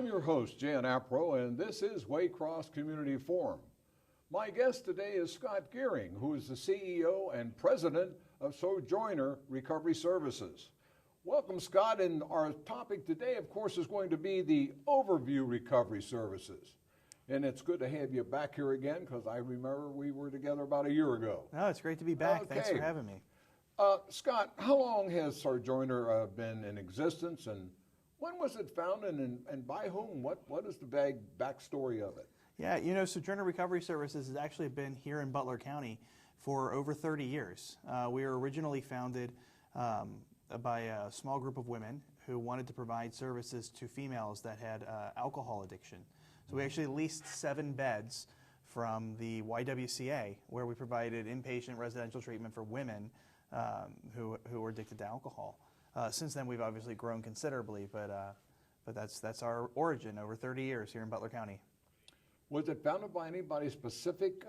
I'm your host, Jan Apro, and this is Waycross Community Forum. My guest today is Scott Gearing, who is the CEO and President of Sojourner Recovery Services. Welcome, Scott, and our topic today, of course, is going to be the Overview Recovery Services. And it's good to have you back here again, because I remember we were together about a year ago. Oh, it's great to be back. Okay. Thanks for having me. Scott, how long has Sojourner been in existence, and when was it founded, and by whom? What is the backstory of it? Yeah, Sojourner Recovery Services has actually been here in Butler County for over 30 years. We were originally founded by a small group of women who wanted to provide services to females that had alcohol addiction. So we actually leased 7 beds from the YWCA, where we provided inpatient residential treatment for women who were addicted to alcohol. Since then, we've obviously grown considerably, but that's our origin over 30 years here in Butler County. Was it founded by anybody specific,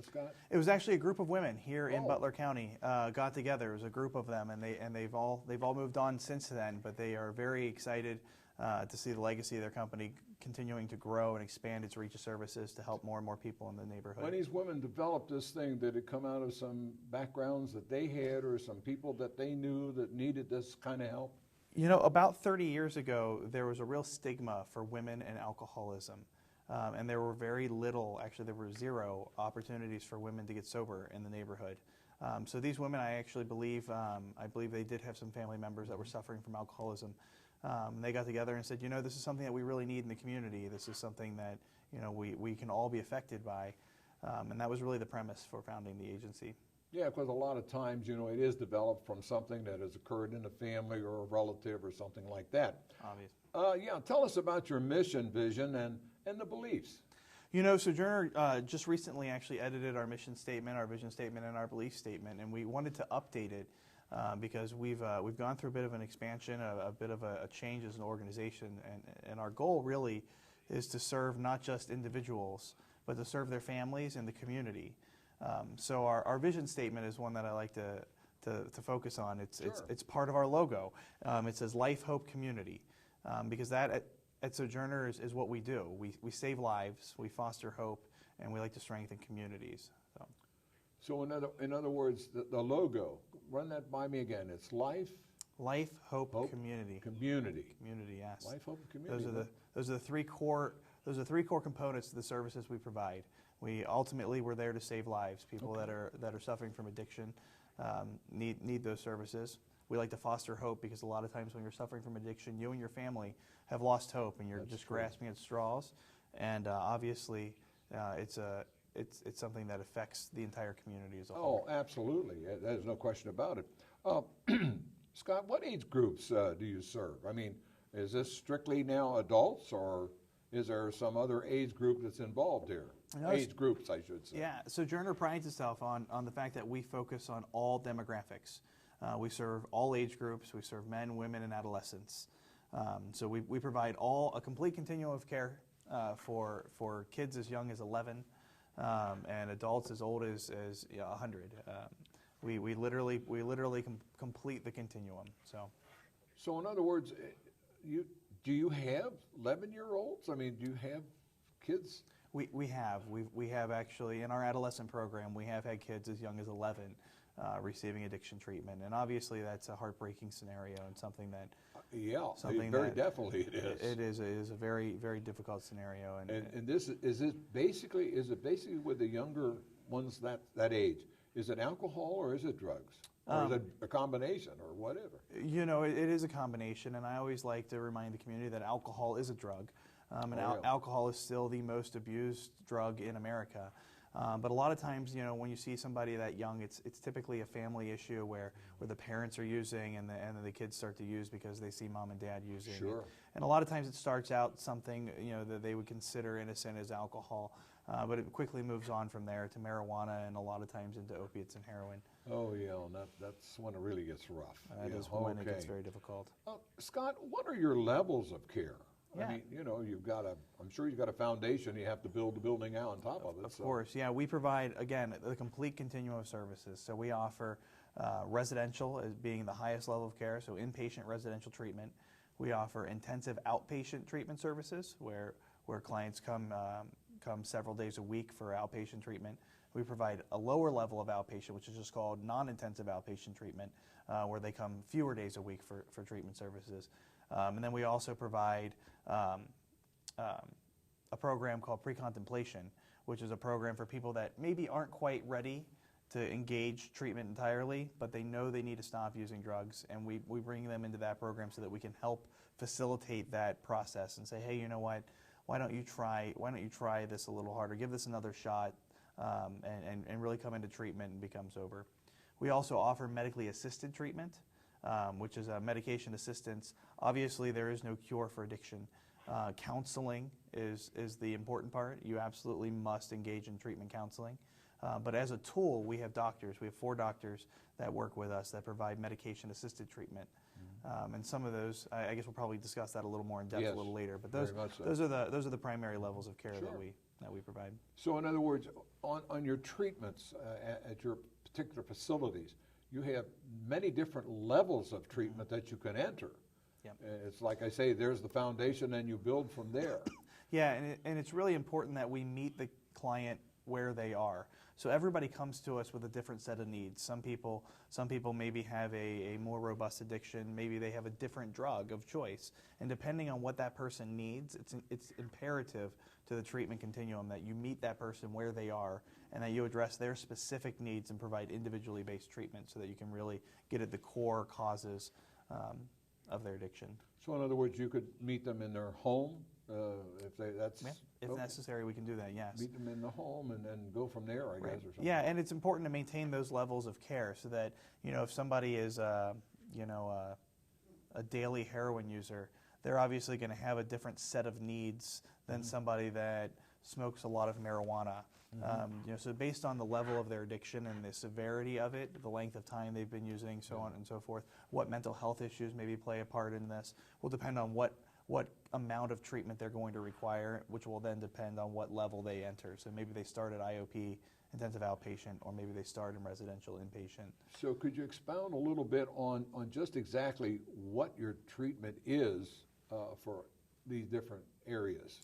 Scott? It was actually a group of women here in Butler County got together. It was a group of them, and they've all moved on since then. But they are very excited to see the legacy of their company continuing to grow and expand its reach of services to help more and more people in the neighborhood. When these women developed this thing, did it come out of some backgrounds that they had or some people that they knew that needed this kind of help? About 30 years ago, there was a real stigma for women and alcoholism. And there were very little, actually there were 0 opportunities for women to get sober in the neighborhood. So these women, I believe they did have some family members that were suffering from alcoholism. They got together and said, this is something that we really need in the community. This is something that, we can all be affected by. And that was really the premise for founding the agency. Yeah, because a lot of times, it is developed from something that has occurred in the family or a relative or something like that. Obvious. Yeah, tell us about your mission, vision, and the beliefs. Sojourner just recently actually edited our mission statement, our vision statement, and our belief statement, and we wanted to update it because we've gone through a bit of an expansion, a bit of a change as an organization, and our goal really is to serve not just individuals, but to serve their families and the community. So our vision statement is one that I like to focus on. It's part of our logo. It says Life, Hope, Community, because that at Sojourner is what we do. We save lives, we foster hope, and we like to strengthen communities. So in other words, the logo, run that by me again. It's Life, Hope, Community. Community, yes. Life, Hope, Community. Those are the three core components to the services we provide. We're there to save lives. People that are suffering from addiction need those services. We like to foster hope because a lot of times when you're suffering from addiction, you and your family have lost hope and you're just grasping at straws. And obviously, it's something that affects the entire community as a whole. Oh, absolutely. There's no question about it. Scott, what age groups do you serve? I mean, is this strictly now adults, or is there some other age group that's involved here? Age groups, I should say. Yeah, Sojourner prides itself on the fact that we focus on all demographics. We serve all age groups. We serve men, women, and adolescents. So we provide a complete continuum of care for kids as young as 11 and adults as old as 100. We literally complete the continuum. So in other words, do you have 11-year-olds? I mean, do you have kids? We have actually in our adolescent program we have had kids as young as 11 receiving addiction treatment, and obviously that's a heartbreaking scenario and something that definitely it is. It is a very, very difficult scenario. And this is it basically with the younger ones that age? Is it alcohol or is it drugs? Or is it a combination or whatever? It is a combination, and I always like to remind the community that alcohol is a drug. Alcohol is still the most abused drug in America. But a lot of times, when you see somebody that young, it's typically a family issue where the parents are using and the kids start to use because they see mom and dad using. Sure. And a lot of times it starts out something that they would consider innocent as alcohol, but it quickly moves on from there to marijuana and a lot of times into opiates and heroin. Oh yeah, and that's when it really gets rough. That is when it gets very difficult. Scott, what are your levels of care? Yeah. I mean, I'm sure you've got a foundation. You have to build the building out on top of it. Of course, yeah. We provide, again, the complete continuum of services. So we offer residential as being the highest level of care, so inpatient residential treatment. We offer intensive outpatient treatment services where clients come several days a week for outpatient treatment. We provide a lower level of outpatient, which is just called non-intensive outpatient treatment, where they come fewer days a week for treatment services. And then we also provide a program called Pre-Contemplation, which is a program for people that maybe aren't quite ready to engage treatment entirely, but they know they need to stop using drugs, and we bring them into that program so that we can help facilitate that process and say, hey, you know what, why don't you try this a little harder, give this another shot, and really come into treatment and become sober. We also offer medically assisted treatment, which is a medication assistance. Obviously, there is no cure for addiction. Counseling is the important part. You absolutely must engage in treatment counseling. But as a tool, we have doctors. We have 4 doctors that work with us that provide medication-assisted treatment. And some of those, I guess we'll probably discuss that a little more in depth a little later. But those are the primary levels of care that we provide. So in other words, on your treatments at your particular facilities, you have many different levels of treatment that you can enter. Yep. It's like I say, there's the foundation and you build from there. Yeah, and it's really important that we meet the client where they are. So everybody comes to us with a different set of needs. Some people maybe have a more robust addiction. Maybe they have a different drug of choice. And depending on what that person needs, it's imperative to the treatment continuum that you meet that person where they are and that you address their specific needs and provide individually based treatment so that you can really get at the core causes of their addiction. So in other words, you could meet them in their home, if necessary, we can do that, yes. Meet them in the home and then go from there, I guess, or something. Yeah, and it's important to maintain those levels of care so that, if somebody is, a daily heroin user, they're obviously going to have a different set of needs than somebody that smokes a lot of marijuana. So based on the level of their addiction and the severity of it, the length of time they've been using, so on and so forth, what mental health issues maybe play a part in this will depend on what amount of treatment they're going to require, which will then depend on what level they enter. So maybe they start at IOP, intensive outpatient, or maybe they start in residential inpatient. So could you expound a little bit on just exactly what your treatment is for these different areas?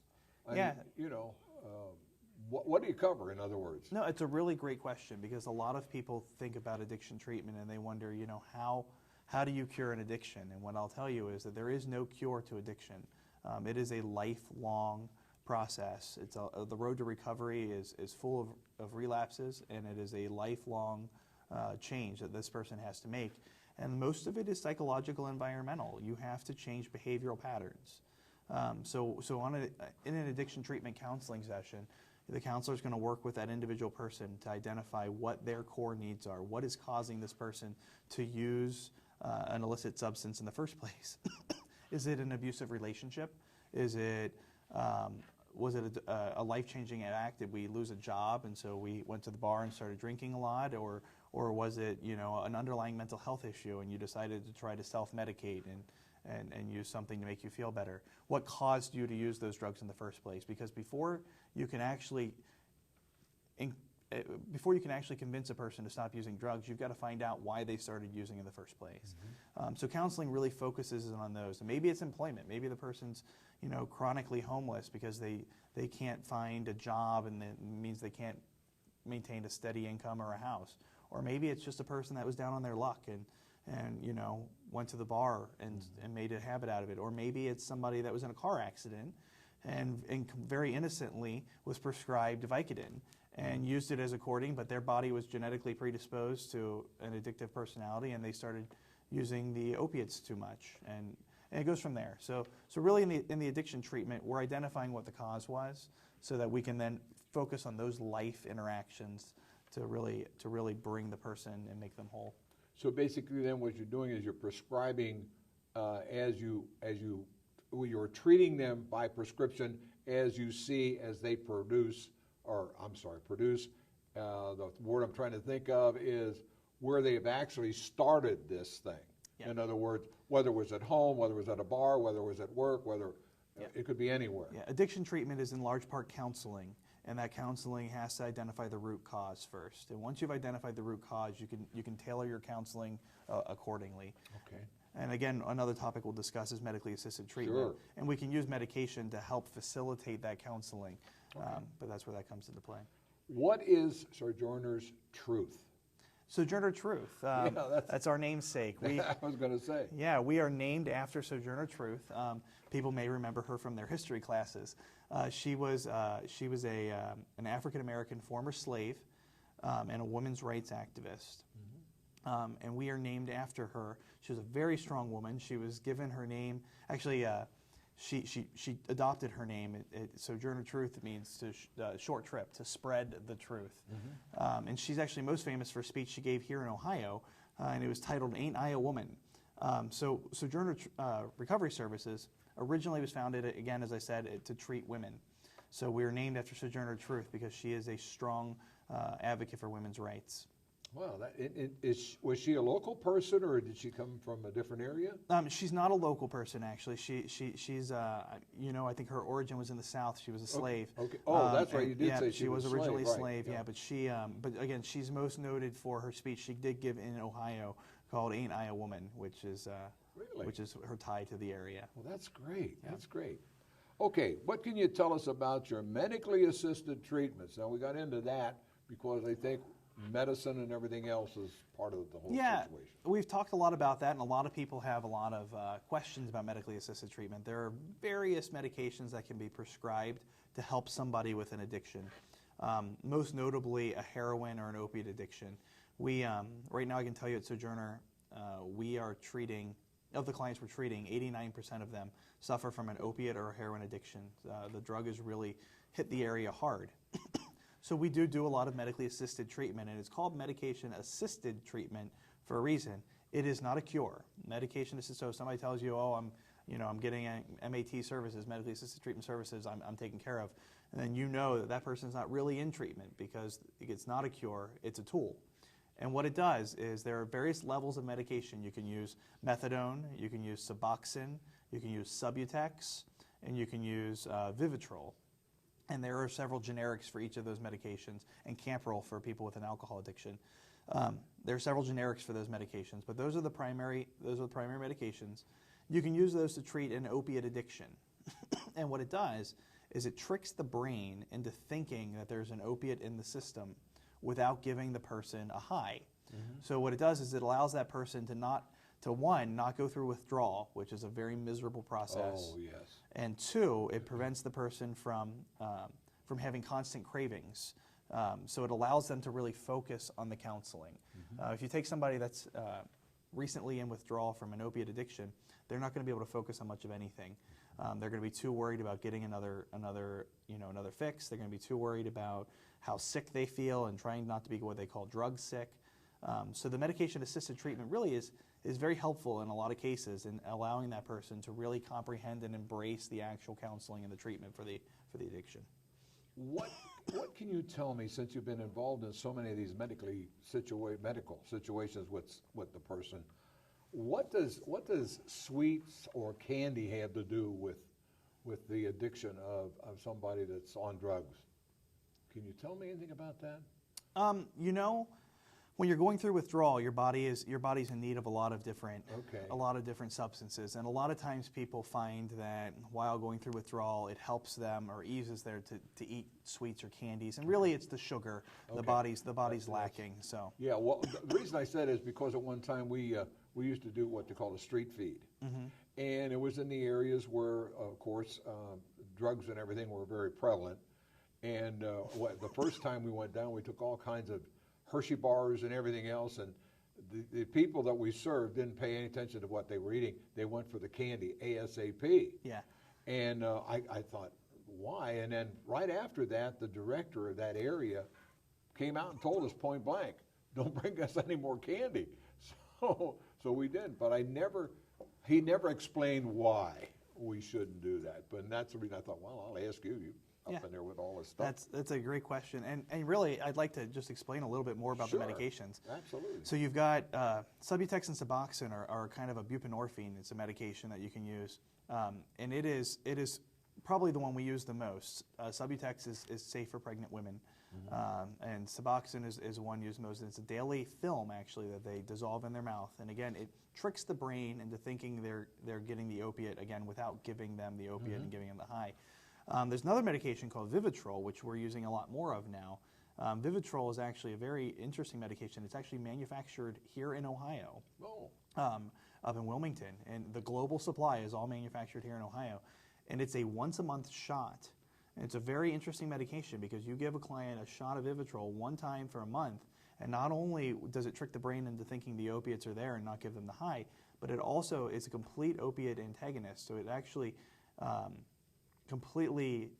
What do you cover, in other words? No, it's a really great question because a lot of people think about addiction treatment and they wonder, how do you cure an addiction? And what I'll tell you is that there is no cure to addiction. It is a lifelong process. The road to recovery is full of relapses, and it is a lifelong change that this person has to make. And most of it is psychological, environmental. You have to change behavioral patterns. So in an addiction treatment counseling session, the counselor is going to work with that individual person to identify what their core needs are. What is causing this person to use an illicit substance in the first place? Is it an abusive relationship? Was it a life-changing act? Did we lose a job and so we went to the bar and started drinking a lot? Or was it an underlying mental health issue and you decided to try to self-medicate and use something to make you feel better? What caused you to use those drugs in the first place? Because before you can actually convince a person to stop using drugs, you've got to find out why they started using in the first place. So counseling really focuses on those. And maybe it's employment. Maybe the person's chronically homeless because they can't find a job and it means they can't maintain a steady income or a house. Or maybe it's just a person that was down on their luck and went to the bar and made a habit out of it. Or maybe it's somebody that was in a car accident and very innocently was prescribed Vicodin and used it as a courting, but their body was genetically predisposed to an addictive personality and they started using the opiates too much. And it goes from there. So really in the addiction treatment, we're identifying what the cause was so that we can then focus on those life interactions to really bring the person and make them whole. So basically then what you're doing is you're prescribing you're treating them by prescription as they produce, the word I'm trying to think of is where they've actually started this thing. Yeah. In other words, whether it was at home, whether it was at a bar, whether it was at work, it could be anywhere. Yeah. Addiction treatment is in large part counseling, and that counseling has to identify the root cause first. And once you've identified the root cause, you can tailor your counseling accordingly. Okay. And again, another topic we'll discuss is medically assisted treatment. Sure. And we can use medication to help facilitate that counseling, but that's where that comes into play. What is Sojourner's Truth? Sojourner Truth. That's our namesake. I was going to say. Yeah, we are named after Sojourner Truth. People may remember her from their history classes. She was an African American former slave and a women's rights activist. And we are named after her. She was a very strong woman. She was given her name. Actually, she adopted her name. Sojourner Truth means short trip, to spread the truth. And she's actually most famous for a speech she gave here in Ohio, and it was titled "Ain't I a Woman?" So Sojourner Recovery Services originally was founded, again, as I said, to treat women. So we are named after Sojourner Truth because she is a strong advocate for women's rights. Wow, was she a local person, or did she come from a different area? She's not a local person, actually. She's I think her origin was in the South. She was a slave. Okay. Oh, that's right. You did say she was originally a slave. Right. Yeah, but again, she's most noted for her speech she did give in Ohio called "Ain't I a Woman," which is her tie to the area. Well, that's great. Yeah. That's great. Okay, what can you tell us about your medically assisted treatments? Now, we got into that because I think medicine and everything else is part of the whole situation. We've talked a lot about that, and a lot of people have a lot of questions about medically assisted treatment. There are various medications that can be prescribed to help somebody with an addiction, most notably a heroin or an opiate addiction. We right now, I can tell you at Sojourner, we are treating, of the clients we're treating, 89% of them suffer from an opiate or a heroin addiction. The drug has really hit the area hard. So we do a lot of medically assisted treatment, and it's called medication assisted treatment for a reason. It is not a cure. Medication assisted, so if somebody tells you, oh, I'm getting MAT services, medically assisted treatment services, I'm taken care of, and then you know that person's not really in treatment because it's not a cure, it's a tool. And what it does is there are various levels of medication. You can use methadone, you can use Suboxone, you can use Subutex, and you can use Vivitrol. And there are several generics for each of those medications, and Camprol for people with an alcohol addiction. There are several generics for those medications, but those are the primary medications. You can use those to treat an opiate addiction. And what it does is it tricks the brain into thinking that there's an opiate in the system without giving the person a high. So what it does is it allows that person to not go through withdrawal, which is a very miserable process. Oh, yes. And two, it prevents the person from having constant cravings. So it allows them to really focus on the counseling. If you take somebody that's recently in withdrawal from an opiate addiction, they're not going to be able to focus on much of anything. They're going to be too worried about getting another fix. They're going to be too worried about how sick they feel and trying not to be what they call drug sick. So the medication-assisted treatment really is very helpful in a lot of cases in allowing that person to really comprehend and embrace the actual counseling and the treatment for the addiction. What can you tell me, since you've been involved in so many of these medical situations with the person? What does sweets or candy have to do with the addiction of somebody that's on drugs? Can you tell me anything about that? When you're going through withdrawal, your body's in need of a lot of different substances, and a lot of times people find that while going through withdrawal, it helps them or eases them to eat sweets or candies, and really it's the sugar the body's lacking. So yeah, well, the reason I said is because at one time we used to do what they call a street feed, and it was in the areas where, of course, drugs and everything were very prevalent. And the first time we went down, we took all kinds of Hershey bars and everything else, and the people that we served didn't pay any attention to what they were eating. They went for the candy ASAP. Yeah. And I thought, why? And then right after that, the director of that area came out and told us point blank, don't bring us any more candy. So we didn't, but he never explained why we shouldn't do that. But that's the reason I thought, well, I'll ask you. Up in there with all this stuff. That's a great question, and really I'd like to just explain a little bit more about the medications. Absolutely. So you've got Subutex and Suboxone are kind of a buprenorphine. It's a medication that you can use, and it is probably the one we use the most. Subutex is safe for pregnant women. And Suboxone is one used most. It's a daily film, actually, that they dissolve in their mouth. And again, it tricks the brain into thinking they're getting the opiate, again, without giving them the opiate and giving them the high. There's another medication called Vivitrol, which we're using a lot more of now. Vivitrol is actually a very interesting medication. It's actually manufactured here in Ohio, up in Wilmington. And the global supply is all manufactured here in Ohio. And it's a once-a-month shot. And it's a very interesting medication because you give a client a shot of Vivitrol one time for a month, and not only does it trick the brain into thinking the opiates are there and not give them the high, but it also is a complete opiate antagonist. So it actually completely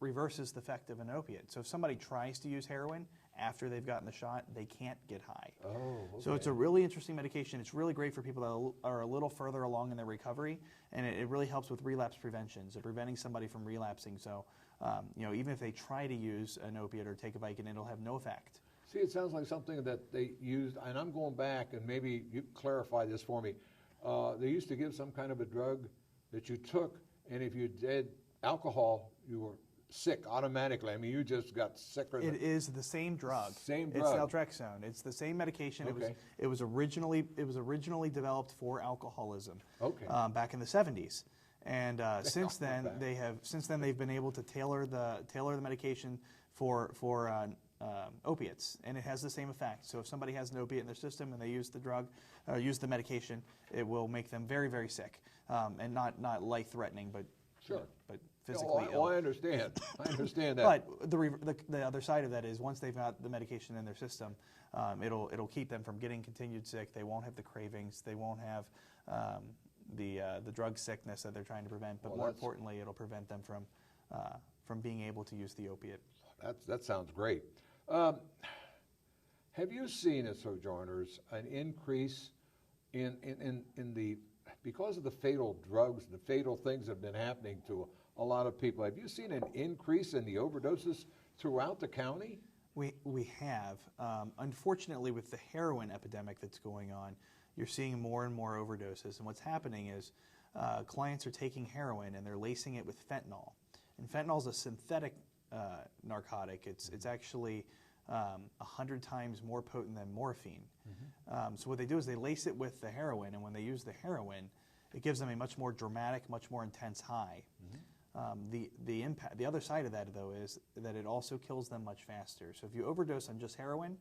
reverses the effect of an opiate. So if somebody tries to use heroin after they've gotten the shot, they can't get high. Oh, okay. So it's a really interesting medication. It's really great for people that are a little further along in their recovery, and it really helps with relapse prevention, so preventing somebody from relapsing. So even if they try to use an opiate or take a Vicodin, it'll have no effect. See, it sounds like something that they used, and I'm going back, and maybe you clarify this for me. They used to give some kind of a drug that you took, and if you did alcohol, you were sick automatically. I mean, you just got sicker. It is the same drug. Same drug. It's naltrexone. It's the same medication. Okay. It was originally developed for alcoholism. Okay. Back in the 70s, and since then they've been able to tailor the medication for opiates, and it has the same effect. So if somebody has an opiate in their system and they use the drug, use the medication, it will make them very, very sick, and not life-threatening, but sure. But physically ill. I understand. I understand that. But the other side of that is once they've got the medication in their system, it'll keep them from getting continued sick. They won't have the cravings. They won't have the drug sickness that they're trying to prevent. But more importantly, it'll prevent them from being able to use the opiate. That sounds great. Have you seen at Sojourners an increase in the, because of the fatal drugs, the fatal things that have been happening to a lot of people, have you seen an increase in the overdoses throughout the county? We have. Unfortunately, with the heroin epidemic that's going on, you're seeing more and more overdoses. And what's happening is clients are taking heroin and they're lacing it with fentanyl. And fentanyl is a synthetic narcotic. It's actually 100 times more potent than morphine. So what they do is they lace it with the heroin, and when they use the heroin, it gives them a much more dramatic, much more intense high. The other side of that, though, is that it also kills them much faster. So if you overdose on just heroin,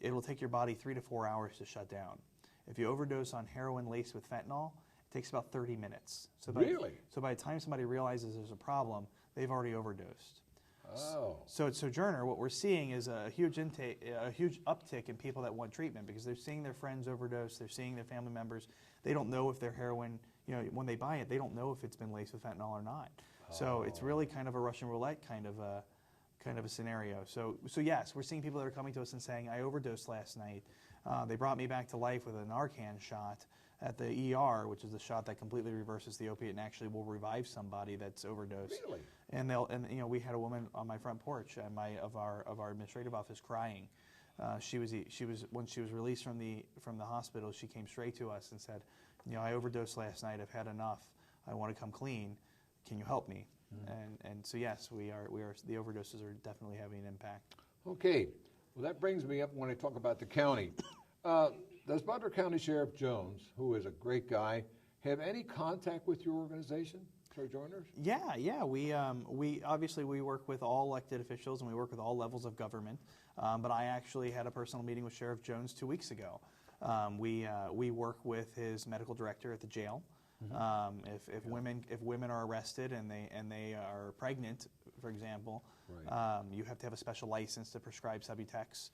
it will take your body 3 to 4 hours to shut down. If you overdose on heroin laced with fentanyl, it takes about 30 minutes. So by the time somebody realizes there's a problem, they've already overdosed. Oh. So at Sojourner, what we're seeing is a huge uptick in people that want treatment because they're seeing their friends overdose, they're seeing their family members. They don't know if their heroin, when they buy it, they don't know if it's been laced with fentanyl or not. Oh. So it's really kind of a Russian roulette kind of a scenario. So yes, we're seeing people that are coming to us and saying, I overdosed last night. They brought me back to life with a Narcan shot at the ER, which is the shot that completely reverses the opiate and actually will revive somebody that's overdosed. Really? And we had a woman on my front porch of our administrative office crying. She was when she was released from the hospital, she came straight to us and said, I overdosed last night. I've had enough. I want to come clean. Can you help me? And so yes, we are. The overdoses are definitely having an impact. Okay. Well, that brings me up when I talk about the county. Does Butler County Sheriff Jones, who is a great guy, have any contact with your organization, Sojourners? Yeah. We obviously we work with all elected officials and we work with all levels of government. But I actually had a personal meeting with Sheriff Jones 2 weeks ago. We work with his medical director at the jail. If women are arrested and they are pregnant, for example, right. You have to have a special license to prescribe Subutex.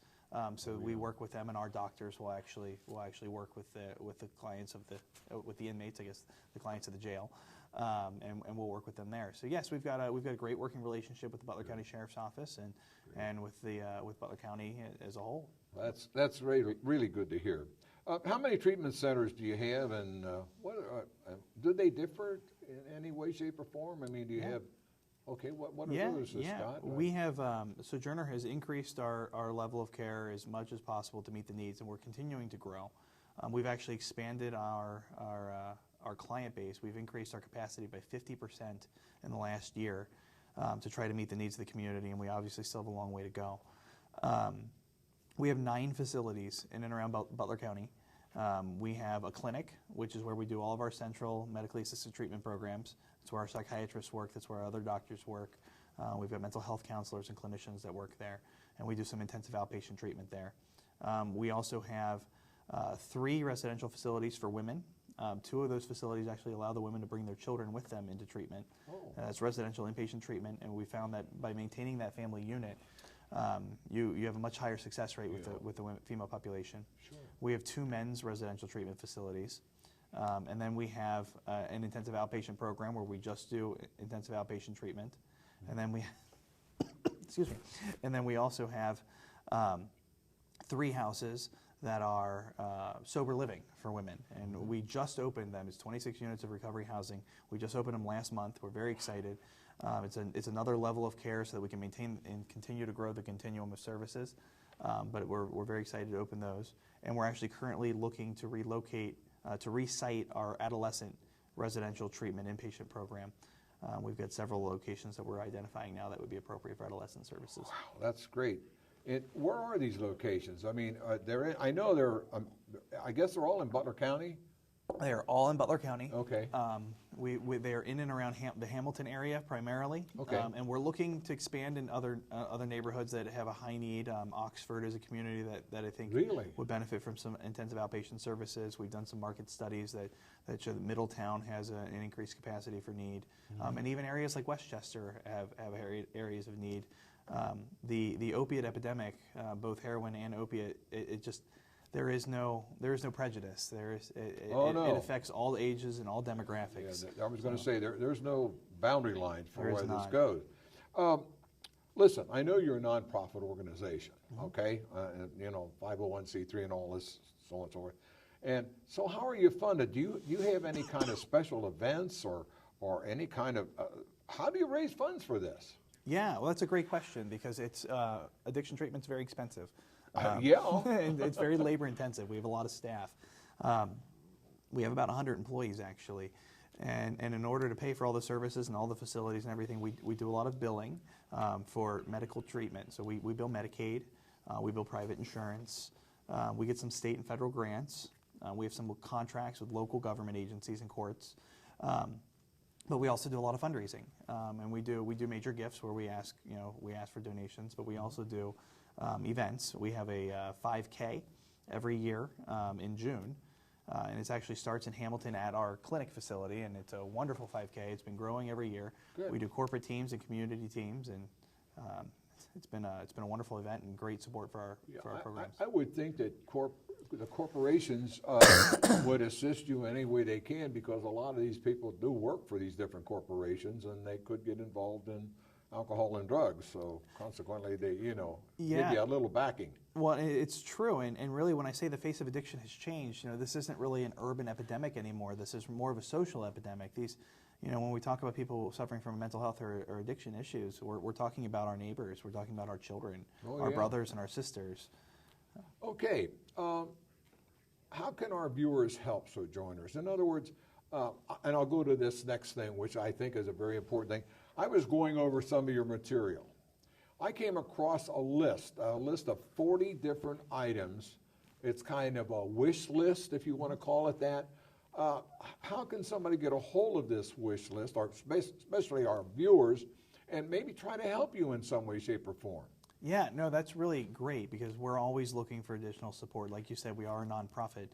So we work with them, and our doctors will actually work with the clients with the inmates, I guess, the clients of the jail, and we'll work with them there. So yes, we've got a great working relationship with the Butler County Sheriff's Office and with Butler County as a whole. That's really good to hear. How many treatment centers do you have, and do they differ in any way, shape, or form? I mean, do you have? Okay, what are those, Scott? We have, Sojourner has increased our level of care as much as possible to meet the needs, and we're continuing to grow. We've actually expanded our client base. We've increased our capacity by 50% in the last year. to try to meet the needs of the community, and we obviously still have a long way to go. We have 9 facilities in and around Butler County. We have a clinic, which is where we do all of our central medically assisted treatment programs. It's where our psychiatrists work. That's where our other doctors work. We've got mental health counselors and clinicians that work there, and we do some intensive outpatient treatment there. We also have 3 residential facilities for women. 2 of those facilities actually allow the women to bring their children with them into treatment. It's residential inpatient treatment, and we found that by maintaining that family unit, you have a much higher success rate with the female population. Sure. We have 2 men's residential treatment facilities, and then we have an intensive outpatient program where we just do intensive outpatient treatment, and then we excuse me, and then we also have 3 houses that are sober living for women, and we just opened them. It's 26 units of recovery housing. We just opened them last month. We're very excited. It's another level of care so that we can maintain and continue to grow the continuum of services, but we're very excited to open those. And we're actually currently looking to relocate, to resite our adolescent residential treatment inpatient program. We've got several locations that we're identifying now that would be appropriate for adolescent services. Wow, that's great. Where are these locations? I mean, I know they're, I guess they're all in Butler County? They are all in Butler County. Okay. They are in and around the Hamilton area primarily. Okay. And we're looking to expand in other neighborhoods that have a high need. Oxford is a community that I think really would benefit from some intensive outpatient services. We've done some market studies that show that Middletown has an increased capacity for need. And even areas like Westchester have areas of need. The opiate epidemic, both heroin and opiate, there is no prejudice. It affects all ages and all demographics. Yeah, I was going to say there's no boundary lines for where this not. goes. Listen, I know you're a nonprofit organization, okay? 501c3 and all this, so on and so forth. And so, how are you funded? Do you have any kind of special events or any kind of? How do you raise funds for this? Yeah, well, that's a great question because it's addiction treatment's very expensive. Yeah. And it's very labor intensive. We have a lot of staff. We have about 100 employees actually. And in order to pay for all the services and all the facilities and everything, we do a lot of billing for medical treatment. So we bill Medicaid, we bill private insurance, we get some state and federal grants. We have some contracts with local government agencies and courts. But we also do a lot of fundraising, and we do major gifts where we ask for donations. But we also do events. We have a 5K every year in June, and it actually starts in Hamilton at our clinic facility, and it's a wonderful 5K. It's been growing every year. Good. We do corporate teams and community teams, and it's been a wonderful event and great support for our programs. I would think that the corporations would assist you any way they can because a lot of these people do work for these different corporations and they could get involved in alcohol and drugs. So consequently, they give you a little backing. Well, it's true, and really, when I say the face of addiction has changed, this isn't really an urban epidemic anymore. This is more of a social epidemic. These, when we talk about people suffering from mental health or addiction issues, we're talking about our neighbors, we're talking about our children, our brothers and our sisters. Okay, how can our viewers help Sojourners? In other words, and I'll go to this next thing, which I think is a very important thing. I was going over some of your material. I came across a list of 40 different items. It's kind of a wish list, if you want to call it that. How can somebody get a hold of this wish list, or especially our viewers, and maybe try to help you in some way, shape, or form? Yeah, no, that's really great because we're always looking for additional support. Like you said, we are a nonprofit,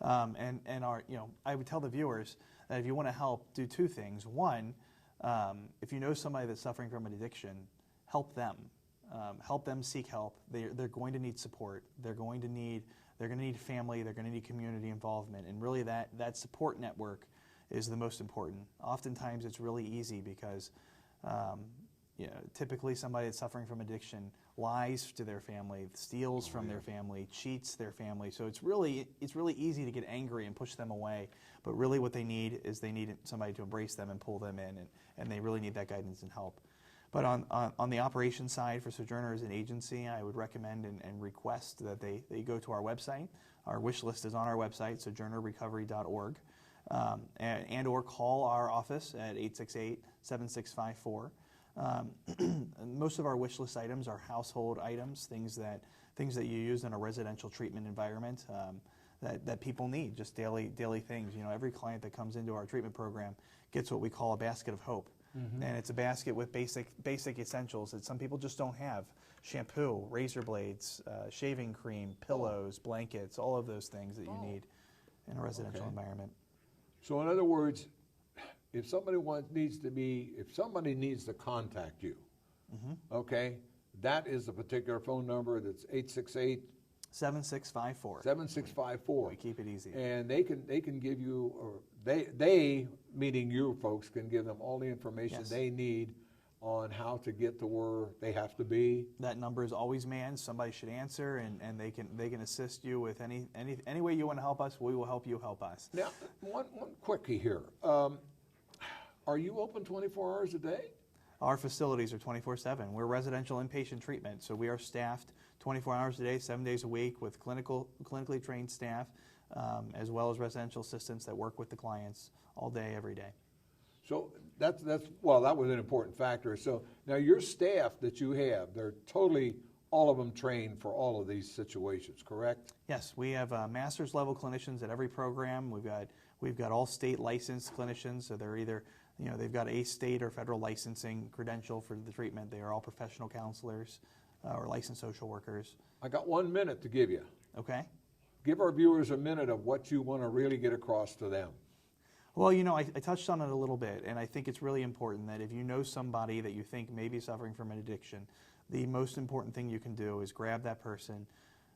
and our, I would tell the viewers that if you want to help, do 2 things. One, if you know somebody that's suffering from an addiction, help them. Help them seek help. They're going to need support. They're going to need family. They're going to need community involvement, and really that support network is the most important. Oftentimes, it's really easy because. Typically somebody that's suffering from addiction lies to their family, steals from their family, cheats their family. So it's really easy to get angry and push them away. But really what they need is somebody to embrace them and pull them in, and they really need that guidance and help. But on the operations side for Sojourner as an agency, I would recommend and request that they go to our website. Our wish list is on our website, sojournerrecovery.org, and or call our office at 868-7654. Most of our wish list items are household items, things that you use in a residential treatment environment that people need, just daily things. You know, every client that comes into our treatment program gets what we call a basket of hope. And it's a basket with basic essentials that some people just don't have. Shampoo, razor blades, shaving cream, pillows, blankets, all of those things that you need in a residential environment. So in other words, if somebody needs to contact you, okay, that is the particular phone number. That's 868 7654. 7654. We keep it easy. And they can give you, or they meaning you folks, can give them all the information they need on how to get to where they have to be. That number is always manned. Somebody should answer, and they can assist you with any way you want to help us. We will help you help us. Now, one quickie here. Are you open 24 hours a day? Our facilities are 24/7. We're residential inpatient treatment, so we are staffed 24 hours a day, 7 days a week with clinically trained staff, as well as residential assistants that work with the clients all day, every day. So that was an important factor. So now your staff that you have, they're totally, all of them trained for all of these situations, correct? Yes, we have master's level clinicians at every program. We've got all state licensed clinicians, so they're either, you know, they've got a state or federal licensing credential for the treatment. They are all professional counselors or licensed social workers. I got 1 minute to give you. Okay. Give our viewers a minute of what you want to really get across to them. Well, you know, I touched on it a little bit, and I think it's really important that if you know somebody that you think may be suffering from an addiction, the most important thing you can do is grab that person,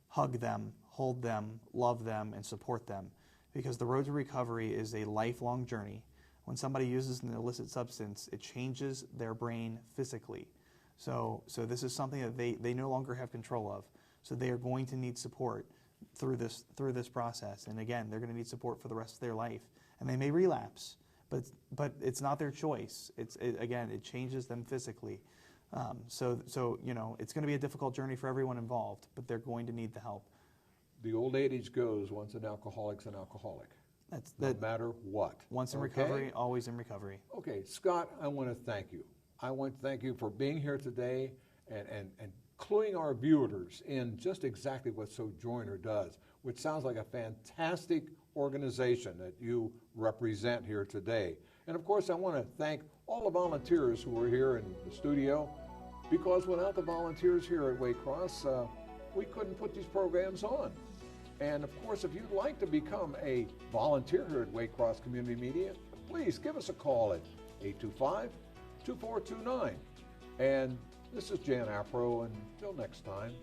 hug them, hold them, love them, and support them. Because the road to recovery is a lifelong journey. When somebody uses an illicit substance, it changes their brain physically. So this is something that they no longer have control of. So they are going to need support through this process. And again, they're going to need support for the rest of their life. And they may relapse, but it's not their choice. Again, it changes them physically. So you know, it's going to be a difficult journey for everyone involved, but they're going to need the help. The old adage goes, once an alcoholic's an alcoholic. No matter what. Once in recovery, always in recovery. Okay, Scott, I want to thank you. I want to thank you for being here today and cluing our viewers in just exactly what Sojourner does, which sounds like a fantastic organization that you represent here today. And of course, I want to thank all the volunteers who are here in the studio, because without the volunteers here at Waycross, we couldn't put these programs on. And of course, if you'd like to become a volunteer here at Waycross Community Media, please give us a call at 825-2429. And this is Jan Apro, and until next time.